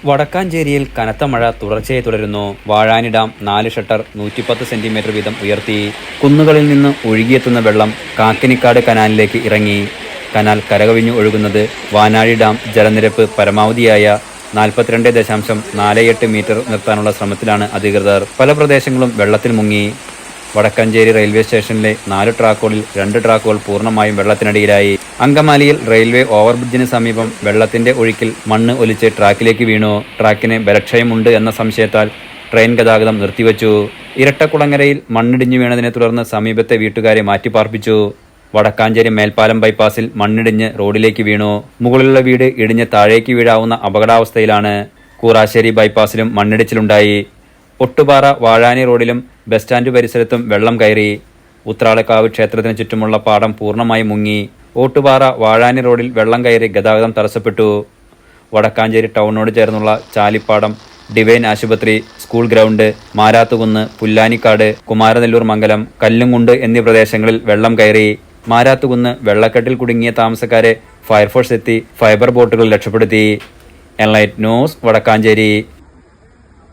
വടക്കാഞ്ചേരിയിൽ കനത്ത മഴ തുടർച്ചയായി തുടരുന്നു. വാഴാനി ഡാം 4 ഷട്ടർ 110 സെന്റിമീറ്റർ വീതം ഉയർത്തി. കുന്നുകളിൽ നിന്ന് ഒഴുകിയെത്തുന്ന വെള്ളം കാക്കിനിക്കാട് കനാലിലേക്ക് ഇറങ്ങി. കനാൽ കരകവിഞ്ഞു ഒഴുകുന്നത് വാനാഴി ഡാം ജലനിരപ്പ് പരമാവധിയായ 42.48 മീറ്റർ നിർത്താനുള്ള ശ്രമത്തിലാണ് അധികൃതർ. പല പ്രദേശങ്ങളും വെള്ളത്തിൽ മുങ്ങി. വടക്കാഞ്ചേരി റെയിൽവേ സ്റ്റേഷനിലെ 4 ട്രാക്കുകളിൽ 2 ട്രാക്കുകൾ പൂർണ്ണമായും വെള്ളത്തിനടിയിലായി. അങ്കമാലിയിൽ റെയിൽവേ ഓവർബ്രിഡ്ജിന് സമീപം വെള്ളത്തിന്റെ ഒഴുക്കിൽ മണ്ണ് ഒലിച്ച് ട്രാക്കിലേക്ക് വീണു. ട്രാക്കിന് ബലക്ഷയമുണ്ട് എന്ന സംശയത്താൽ ട്രെയിൻ ഗതാഗതം നിർത്തിവച്ചു. ഇരട്ടക്കുളങ്ങരയിൽ മണ്ണിടിഞ്ഞു വീണതിനെ തുടർന്ന് സമീപത്തെ വീട്ടുകാരെ മാറ്റിപ്പാർപ്പിച്ചു. വടക്കാഞ്ചേരി മേൽപ്പാലം ബൈപ്പാസിൽ മണ്ണിടിഞ്ഞ് റോഡിലേക്ക് വീണു. മുകളിലുള്ള വീട് ഇടിഞ്ഞ് താഴേക്ക് വീഴാവുന്ന അപകടാവസ്ഥയിലാണ്. കൂറാശ്ശേരി ബൈപ്പാസിലും മണ്ണിടിച്ചിലുണ്ടായി. ഒട്ടുപാറ വാഴാനി റോഡിലും ബസ് സ്റ്റാൻഡ് പരിസരത്തും വെള്ളം കയറി. ഉത്രാളക്കാവ് ക്ഷേത്രത്തിന് ചുറ്റുമുള്ള പാടം പൂർണ്ണമായി മുങ്ങി. ഓട്ടുപാറ വാഴാനി റോഡിൽ വെള്ളം കയറി ഗതാഗതം തടസ്സപ്പെട്ടു. വടക്കാഞ്ചേരി ടൗണിനോട് ചേർന്നുള്ള ചാലിപ്പാടം, ഡിവൈൻ ആശുപത്രി, സ്കൂൾ ഗ്രൗണ്ട്, മാരാത്തുകുന്ന്, പുല്ലാനിക്കാട്, കുമാരനെല്ലൂർ മംഗലം, കല്ലുംകുണ്ട് എന്നീ പ്രദേശങ്ങളിൽ വെള്ളം കയറി. മാരാത്തുകുന്ന് വെള്ളക്കെട്ടിൽ കുടുങ്ങിയ താമസക്കാരെ ഫയർഫോഴ്സ് എത്തി ഫൈബർ ബോട്ടുകൾ രക്ഷപ്പെടുത്തി. Enlight news, Vadakkanchery.